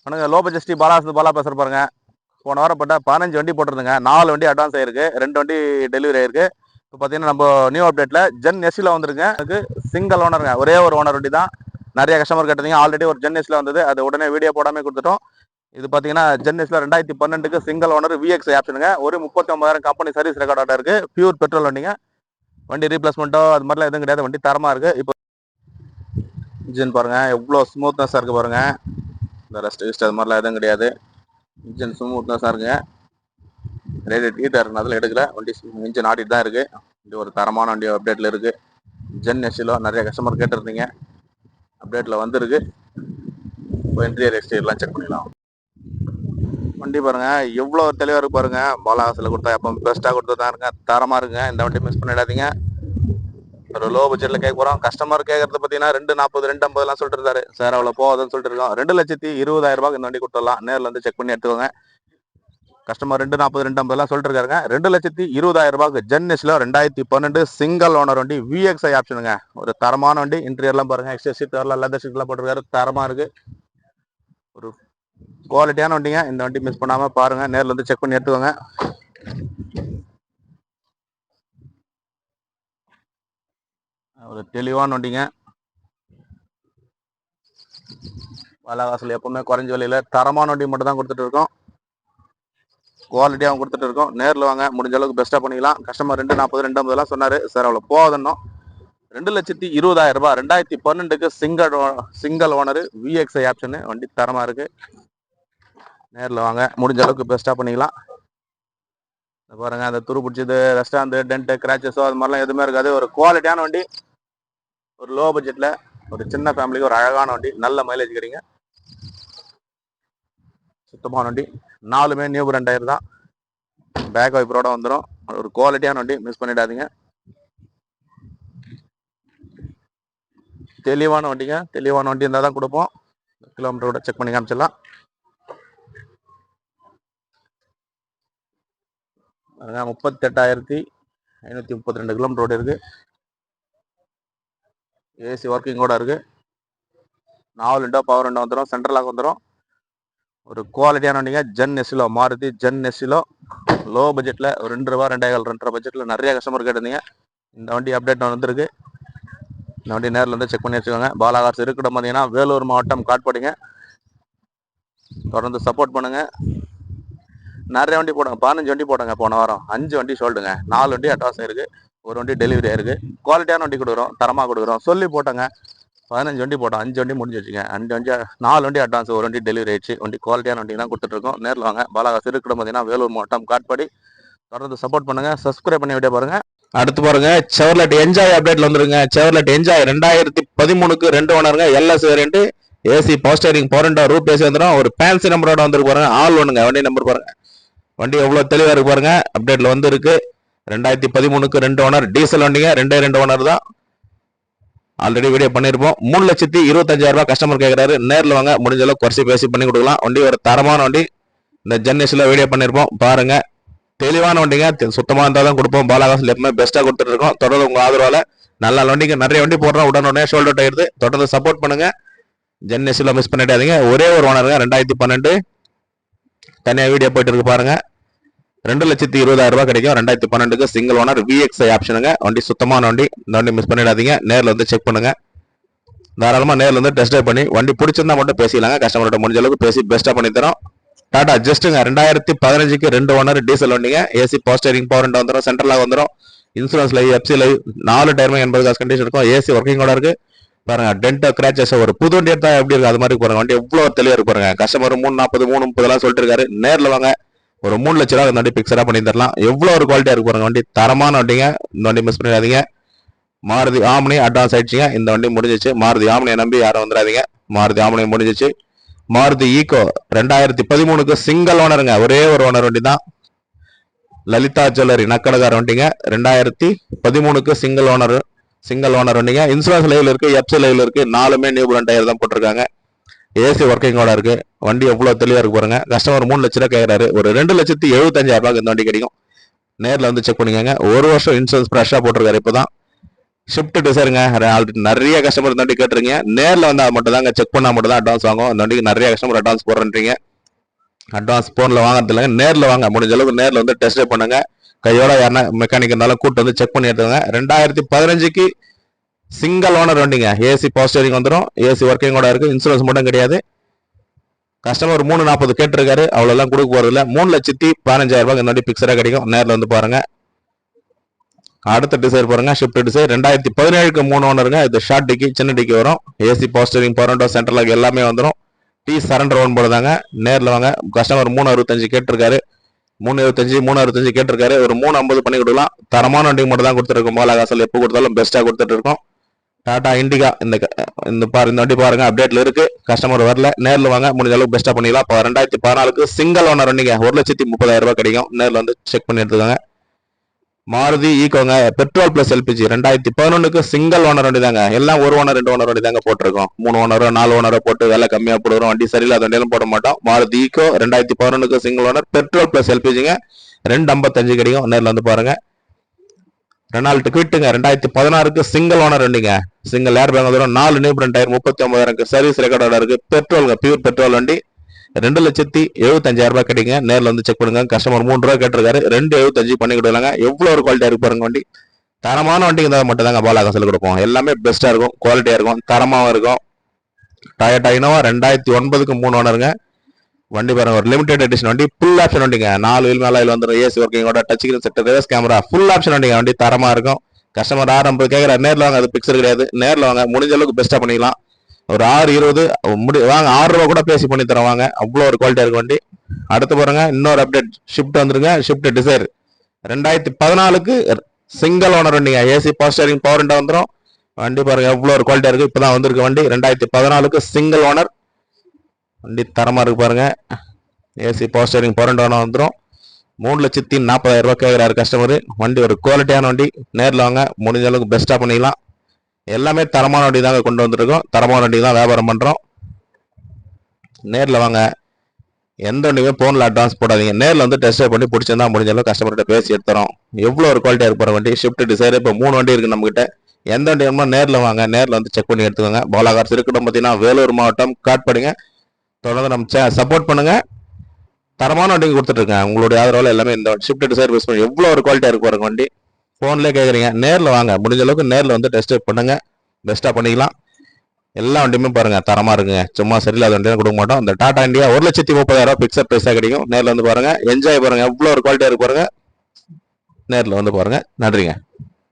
வணக்கம், low budget Sri Bala பேசுகிற பாருங்க. போன வாரம் பட்ட 15 வண்டி போட்டிருந்தேங்க. 4 வண்டி அட்வான்ஸ் ஆயிருக்கு, 2 வண்டி டெலிவரி ஆயிருக்கு. இப்போ பார்த்தீங்கன்னா நம்ம நியூ அப்டேட்டில் ஜென் எஸ்சியில் வந்துருங்க. அதுக்கு சிங்கிள் ஓனருங்க, ஒரே ஒரு ஓனர் வண்டி தான். நிறைய கஸ்டமர் கேட்டிருந்தீங்க. ஆல்ரெடி ஒரு ஜென் எஸ்சியில் வந்தது, அது உடனே வீடியோ போடாமல் கொடுத்துட்டோம். இது பார்த்தீங்கன்னா ஜென் எஸ்சியில் 2012க்கு சிங்கிள் ஓனர் விஎக்ஸ் ஆப்ஷனுங்க. ஒரு 39,000 கம்பெனி சர்வீஸ் ரெக்கார்டோட இருக்கு. பியூர் பெட்ரோல் வண்டிங்க. வண்டி ரீப்ளேஸ்மெண்ட்டோ அது மாதிரிலாம் எதுவும் கிடையாது. வண்டி தரமாக இருக்குது. இப்போ இன்ஜின் பாருங்க எவ்வளோ ஸ்மூத்னஸாக இருக்குது பாருங்க. இந்த ரெஸ்ட் அது மாதிரிலாம் எதுவும் கிடையாது. இன்ஜின் ஸ்மூத்னஸாக இருக்குங்க. ரேடியேட் ஹீட்டாக இருக்குங்க, அதில் எடுக்கல. வண்டி இன்ஜின் ஆடிட்டு தான் இருக்குது. வண்டி ஒரு தரமான வண்டி அப்டேட்டில் இருக்குது. ஜென் எஸ்சிலோ நிறைய கஸ்டமர் கேட்டிருந்தீங்க, அப்டேட்டில் வந்துருக்கு. இப்போ இன்டீரியர் எக்ஸ்டீரியர்லாம் செக் பண்ணிடலாம். வண்டி பாருங்க எவ்வளோ தெளிவாக இருக்கு பாருங்க. பாலாகாசில் கொடுத்தா எப்போ பெஸ்ட்டாக கொடுத்து தான் இருங்க, தரமாக இருக்குங்க. இந்த வண்டி மிஸ் பண்ணிடாதீங்க. ஒரு லோ பட்ஜெட்டில் கேட்க போகிறோம். கஸ்டமர் கேட்கறது பார்த்தீங்கன்னா 240 250 சொல்லிட்டு இருந்தாரு. சார் அவ்வளோ போகுதுன்னு சொல்லிட்டு இருக்கோம். 2,20,000 இந்த வண்டி கொடுத்துடலாம். நேரில் வந்து செக் பண்ணி எடுத்துக்கோங்க. கஸ்டமர் 240 250 சொல்லிட்டு இருக்காருங்க. 2,20,000 ஜென் எஸ்சில் 2012 சிங்கிள் ஓனர் வண்டி விஎக்ஸ்ஐ ஆப்ஷனுங்க. ஒரு தரமான வண்டி. இன்டீரியர்லாம் பாருங்க, எக்ஸ்ட்ரா சீட் வரலாம், லெதர் சீட்லாம் போட்டிருக்காரு. தரமாக இருக்கு, ஒரு குவாலிட்டியான வண்டிங்க. இந்த வண்டி மிஸ் பண்ணாம பாருங்க, நேரில் வந்து செக் பண்ணி எடுத்துக்கோங்க. ஒரு தெளிவான வண்டிங்க. பாலாகாசில் எப்பவுமே குறைஞ்ச விலையில தரமான வண்டி மட்டும் தான் கொடுத்துட்டு இருக்கோம். குவாலிட்டியாகவும் கொடுத்துட்டு இருக்கோம். நேரில் வாங்க, முடிஞ்ச அளவுக்கு பெஸ்ட்டாக பண்ணிக்கலாம். கஸ்டமர் 240 250 சொன்னார். சார் அவ்வளோ போகுதுன்னோம். 2,20,000 2012க்கு சிங்கிள் ஓனர் விஎக்ஸ்ஐ ஆப்ஷனு. வண்டி தரமாக இருக்குது. நேரில் வாங்க, முடிஞ்ச அளவுக்கு பெஸ்ட்டாக பண்ணிக்கலாம். பாருங்க, அந்த துரு பிடிச்சது, ரெஸ்டாந்து, டென்ட்டு, கிராச்சஸோ அது மாதிரிலாம் எதுவுமே இருக்காது. ஒரு குவாலிட்டியான வண்டி, ஒரு லோ பட்ஜெட்டில் ஒரு சின்ன ஃபேமிலிக்கு ஒரு அழகான வண்டி. நல்ல மைலேஜ் கிடைங்க, சுத்தமான வண்டி. 4மே நியூ பிராண்ட் டயர் தான். பேக் வைப்பரோட வந்துடும். ஒரு குவாலிட்டியான வண்டி, மிஸ் பண்ணிடாதீங்க. தெளிவான வண்டிங்க. தெளிவான வண்டி இருந்தால் தான் கொடுப்போம். கிலோமீட்டரோட செக் பண்ணி காமிச்சிடலாம். 38,532 கிலோமீட்டர் ரோடு இருக்கு. ஏசி ஒர்க்கிங்கோட இருக்கு. 4 விண்டோ பவர் விண்டோ வந்துடும். சென்ட்ரல் லாக் வந்துடும். ஒரு குவாலிட்டியான வண்டிங்க. ஜென் எஸ்சிலோ, மாருதி ஜென் எஸ்சிலோ லோ பட்ஜெட்டில் ஒரு 2 ரூபா 2,500 பட்ஜெட்டில் நிறைய கஸ்டமர் கேட்டிருந்தீங்க. இந்த வண்டி அப்டேட் வந்துருக்கு. இந்த வண்டி நேரில் வந்து செக் பண்ணி வச்சுக்கோங்க. பாலாகாசு இருக்கிற பார்த்தீங்கன்னா வேலூர் மாவட்டம் காட்பாடிங்க. தொடர்ந்து சப்போர்ட் பண்ணுங்க. நிறைய வண்டி போடுங்க. 15 வண்டி போடுங்க. போன வாரம் 5 வண்டி சொல்லுங்க. 4 வண்டி அட்வான்ஸ் ஆயிருக்கு, ஒரு வண்டி டெலிவரி ஆயிருக்கு. குவாலிட்டியான வண்டி கொடுக்குறோம், தரமாக கொடுக்குறோம். சொல்லி போட்டோங்க. 15 வண்டி போட்டோம், 5 வண்டி முடிஞ்சு வச்சுங்க. 4 வண்டி அட்வான்ஸ், ஒரு வண்டி டெலிவரி ஆயிடுச்சு. வண்டி குவாலிட்டியான வண்டி தான் கொடுத்துட்டு இருக்கோம். நேரில் வாங்க. பாலாகாசு இருக்கிற பார்த்தீங்கன்னா வேலூர் மாவட்டம் காட்பாடி. தொடர்ந்து சப்போர்ட் பண்ணுங்க. சப்ஸ்கிரைப் பண்ணி வீடியோ பாருங்க. அடுத்து பாருங்க, செவர்லெட் என்ஜாய் அப்டேட்ல வந்துருங்க. செவர்லெட் என்ஜாய் 2013க்கு 2 ஓனருங்க. LS variant, AC power steering, power window, roof AC வந்துடும். ஒரு ஃபேன்சி நம்பரோட வந்துருக்கு பாருங்க. ஆல் ஒண்ணுங்க. வண்டி நம்பர் பாருங்க. வண்டி எவ்வளவு தெளிவா இருக்கு பாருங்க. அப்டேட்ல வந்து இருக்கு. 2013க்கு 2 ஓனர் டீசல் வண்டிங்க. 2 ஓனர் தான். ஆல்ரெடி வீடியோ பண்ணிருப்போம். 3,25,000 கஸ்டமர் கேட்கறாரு. நேரில் வாங்க, முடிஞ்ச அளவுக்கு குறைச்சி பேசி பண்ணி கொடுக்கலாம். வண்டி ஒரு தரமான வண்டி. இந்த ஜென்எஸ்ல வீடியோ பண்ணிருப்போம் பாருங்க. தெளிவான வண்டிங்க. சுத்தமாக இருந்தால் தான் கொடுப்போம். பாலாகாசில் எப்பவுமே பெஸ்ட்டாக கொடுத்துட்டு இருக்கோம். தொடர்ந்து உங்க ஆதரவால நல்ல வண்டிக்கு நிறைய வண்டி போடுறோம். உடனே ஷோல்டர் டயர். தொடர்ந்து சப்போர்ட் பண்ணுங்க. ஜென்எஸ்ல மிஸ் பண்ணிடாதீங்க. ஒரே ஒரு ஓனருங்க. 2012 தனியாக வீடியோ போயிட்டு இருக்கு பாருங்க. 2,20,000 கிடைக்கும். 2012க்கு சிங்கிள் ஓனர் விஎக்ஸ்ஐ ஆப்ஷனுங்க. வண்டி சுத்தமான வண்டி. இந்த வண்டி மிஸ் பண்ணிடாதீங்க. நேரில் வந்து செக் பண்ணுங்க. தாராளமாக நேரில் வந்து டெஸ்ட் ட்ரைவ் பண்ணி வண்டி பிடிச்சிருந்தா மட்டும் பேசிக்கலாங்க. கஸ்டமர்கிட்ட முடிஞ்ச அளவுக்கு பேசி பெஸ்ட்டாக பண்ணி தரோம். டாடா ஜஸ்ட்டுங்க. 2015க்கு 2 ஓனர் டீசல் வண்டிங்க. AC power steering, power window வந்துடும். சென்ட்ரலாக வந்துடும். இன்சூரன்ஸ் லைவ், எஃப்சி லைவ், 4 டயருமே 80 காசு கண்டிஷன் இருக்கும். ஏசி ஒர்க்கிங்கோட இருக்கு பாருங்க. டென்ட், கிராச்சஸ், ஒரு புது வண்டி எடுத்தா எப்படி இருக்கு அது மாதிரி பாருங்க. வண்டி எவ்வளவு தெளிவா இருக்கு பாருங்க. கஸ்டமர் 340 330 சொல்லிட்டு இருக்காரு. நேரில் வாங்க, ஒரு 3 லட்ச ரூபா இந்த வண்டி பிக்சரா பண்ணி தரலாம். எவ்வளவு ஒரு குவாலிட்டியா இருக்கு பாருங்க. வண்டி தரமான வண்டிங்க. இந்த வண்டி மிஸ் பண்ணிடாதீங்க. மாருதி ஆம்னி அட்வான்ஸ் ஆயிடுச்சுங்க. இந்த வண்டி முடிஞ்சிச்சு. மாருதி ஆம்னியை நம்பி யாரும் வந்துடாதீங்க. மாருதி ஆம்னி முடிஞ்சிச்சு. மாருதி ஈகோ 2013க்கு சிங்கிள் ஓனருங்க. ஒரே ஒரு ஓனர் வண்டி தான். லலிதா ஜுவல்லரி நக்கடகார வண்டிங்க. 2013க்கு சிங்கிள் ஓனர் வண்டிங்க. இன்சூரன்ஸ் லைவ்ல இருக்கு, எஃப்சி லைவ்ல இருக்கு. 4மே நியூ பிராண்ட் டயர் தான் போட்டிருக்காங்க. ஏசி ஒர்க்கிங்கோட இருக்கு. வண்டி எவ்வளவு தெளிவா இருக்கு பாருங்க. கஸ்டமர் 3 லட்ச ரூபா கேட்கறாரு. ஒரு 2,75,000 இந்த வண்டி கிடைக்கும். நேரில் வந்து செக் பண்ணிக்கோங்க. 1 வருஷம் இன்சூரன்ஸ் ஃப்ரெஷ்ஷா போட்டிருக்காரு. இப்பதான் ஷிஃப்ட் டிசைருங்க. ஆல்ரெடி நிறைய கஸ்டமர் இந்த வண்டி கேட்டுருங்க. நேரில் வந்து அது மட்டும் தாங்க செக் பண்ணால் மட்டும் தான் அட்வான்ஸ் வாங்கும். இந்த வண்டிக்கு நிறைய கஸ்டமர் அட்வான்ஸ் போடுறீங்க. அட்வான்ஸ் போனில் வாங்குறது இல்லைங்க, நேரில் வாங்க. முடிஞ்ச அளவுக்கு நேரில் வந்து டெஸ்ட் ட்ரைவ் பண்ணுங்க. கையோட யாருன்னா மெக்கானிக் இருந்தாலும் கூட்டு வந்து செக் பண்ணி எடுத்துங்க. 2015க்கு சிங்கிள் ஓனர் வண்டிங்க. ஏசி பவர் ஸ்டீரிங் வந்துடும், ஏசி ஒர்க்கிங்கோட இருக்கு, இன்சூரன்ஸ் மட்டும் கிடையாது. கஸ்டமர் 340 கேட்டிருக்காரு, அவ்வளோலாம் கொடுக்க போறது இல்லை. 3,15,000 இந்த வண்டி பிக்சரா கிடைக்கும். நேரில் வந்து பாருங்க. அடுத்த டிசைர் பாருங்க, ஷிஃப்ட் டிசைர் 2017க்கு 3 ஓனருங்க. இது ஷார்ட் டிக்கி, சின்ன டிக்கி வரும். AC power steering, power window, central lock எல்லாமே வந்துடும். டி சரண்டர் ஒன் போடுதாங்க. நேரில் வாங்க. கஸ்டமர் 365 கேட்டிருக்காரு, 325 கேட்டிருக்காரு. ஒரு 350 பண்ணி கொடுக்கலாம். தரமான வண்டி மட்டும் தான் கொடுத்துருக்கோம். மோலா காசல் எப்போ கொடுத்தாலும் பெஸ்ட்டாக கொடுத்துட்டு இருக்கோம். டாடா இண்டிகா இந்த வண்டி பாருங்க, அப்டேட்ல இருக்கு. கஸ்டமர் வரல, நேரில் வாங்க. முடிஞ்ச அளவுக்கு பெஸ்ட்டாக பண்ணிக்கலாம். இப்போ 2014க்கு சிங்கிள் ஓனர் வண்டிங்க. 1,30,000 கிடைக்கும். நேரில் வந்து செக் பண்ணி எடுத்துக்கோங்க. மாருதி ஈக்கோங்க, பெட்ரோல் பிளஸ் எல்பிஜி. 2011க்கு சிங்கிள் ஓனர் வண்டி தாங்க. எல்லாம் ஒரு ஓனர் 2 ஓனர் வண்டி தாங்க போட்டிருக்கோம். 3 ஓனரோ 4 ஓனரோ போட்டு விலை கம்மியா போடுறோம். வண்டி சரியில்லாத வண்டியெல்லாம் போட மாட்டோம். மாருதி ஈக்கோ 2011க்கு சிங்கிள் ஓனர், பெட்ரோல் பிளஸ் எல்பிஜிங்க. 255 கிடைக்கும். நேரில் வந்து பாருங்க. ரெனால்ட் குவிட்டுங்க, 2016க்கு சிங்கிள் ஓனர் வண்டிங்க. சிங்கிள் ஏர் பேக் வந்துடும். 4 நியூ பிராண்ட் டயர், 39,000 சர்வீஸ் ரெக்கார்டோட இருக்கு. பெட்ரோல், பியூர் பெட்ரோல் வண்டி. 2,75,000 கிடைக்குங்க. நேரில் வந்து செக் பண்ணுங்க. கஸ்டமர் 3 ரூபா கேட்டிருக்காரு, 275 பண்ணி கொடுக்கலாங்க. எவ்வளோ ஒரு குவாலிட்டியா இருக்கு பாருங்க வண்டி. தரமான வண்டி இருந்தால் மட்டும் தாங்க பாலா காசில் கொடுப்போம். எல்லாமே பெஸ்டா இருக்கும், குவாலிட்டியா இருக்கும், தரமாவும் இருக்கும். டொயோட்டா இனோவா 2009க்கு 3 ஓனருங்க. வண்டி பாருங்க, ஒரு லிமிடெட் எடிஷன் வண்டி. ஃபுல் ஆப்ஷன் வண்டிங்க. 4 வீல் மேல வந்துடும். ஏசி ஒர்க்கிங்கோட, touch screen set, reverse camera, full option வண்டிங்க. வண்டி தரமா இருக்கும். கஸ்டமர் 650 கேட்கறாரு, நேரில் வாங்க. அது பிக்சர் கிடையாது, நேரில் வாங்க. முடிஞ்ச அளவுக்கு பெஸ்டா பண்ணிக்கலாம். ஒரு 620 வாங்க. 6 ரூபா கூட பேசி பண்ணி தருவாங்க. அவ்வளோ ஒரு குவாலிட்டியா இருக்கு வண்டி. அடுத்து பாருங்க, இன்னொரு அப்டேட் ஷிஃப்ட் வந்துருங்க. ஷிஃப்ட் டிசைர் 2014க்கு சிங்கிள் ஓனர் வண்டிங்க. AC power steering, power window வந்துடும். வண்டி பாருங்க எவ்வளோ ஒரு குவாலிட்டியா இருக்கு. இப்பதான் வந்திருக்கு வண்டி. 2014க்கு சிங்கிள் ஓனர் வண்டி. தரமா இருக்கு பாருங்க. AC power steering, power window வந்துடும். 3,40,000 கேட்கிறாரு கஸ்டமர். வண்டி ஒரு குவாலிட்டியான வண்டி. நேரில் வாங்க. முடிஞ்ச அளவுக்கு பெஸ்டா பண்ணிக்கலாம். எல்லாமே தரமான வண்டி தாங்க கொண்டு வந்துருக்கோம். தரமான வண்டி தான் வியாபாரம் பண்றோம். நேரில் வாங்க. எந்த வண்டியுமே போன்ல அட்வான்ஸ் போடாதீங்க. நேரில் வந்து டெஸ்ட் பண்ணி பிடிச்சிருந்தா முடிஞ்ச அளவுக்கு கஸ்டமர்கிட்ட பேசி எடுத்துறோம். எவ்வளோ ஒரு குவாலிட்டியா இருப்பாரு வண்டி. ஷிஃப்ட் டிசைர் இப்போ 3 வண்டி இருக்கு நம்ம கிட்ட. எந்த வண்டி வேணுமோ நேரில் வாங்க. நேரில் வந்து செக் பண்ணி எடுத்துக்கோங்க. பாலாகார்ஸ் இருக்கட்டும் பார்த்தீங்கன்னா வேலூர் மாவட்டம் காட்பாடிங்க. தொடர்ந்து நம்ம சப்போர்ட் பண்ணுங்க. தரமான வண்டிங்க கொடுத்துட்டு இருக்கேன். உங்களுடைய ஆதரவால எல்லாமே இந்த ஷிஃப்ட் டிசைர் யூஸ் பண்ணி எவ்வளோ ஒரு குவாலிட்டியா இருக்கு பாருங்க வண்டி. போன்லேயே கேட்குறீங்க, நேரில் வாங்க. முடிஞ்ச அளவுக்கு நேரில் வந்து டெஸ்ட் பண்ணுங்க. பெஸ்ட்டாக பண்ணிக்கலாம். எல்லா வண்டியுமே பாருங்க தரமா இருக்குங்க. சும்மா சரியில்லாத வண்டியும் கொடுக்க மாட்டோம். இந்த டாடா இண்டியா 1,30,000 பிக்சர் பிரைஸா கிடைக்கும். நேரில் வந்து பாருங்க. என்ஜாய் பாருங்க. எவ்வளோ ஒரு குவாலிட்டியா இருக்கு பாருங்க. நேரில் வந்து பாருங்க. நன்றிங்க.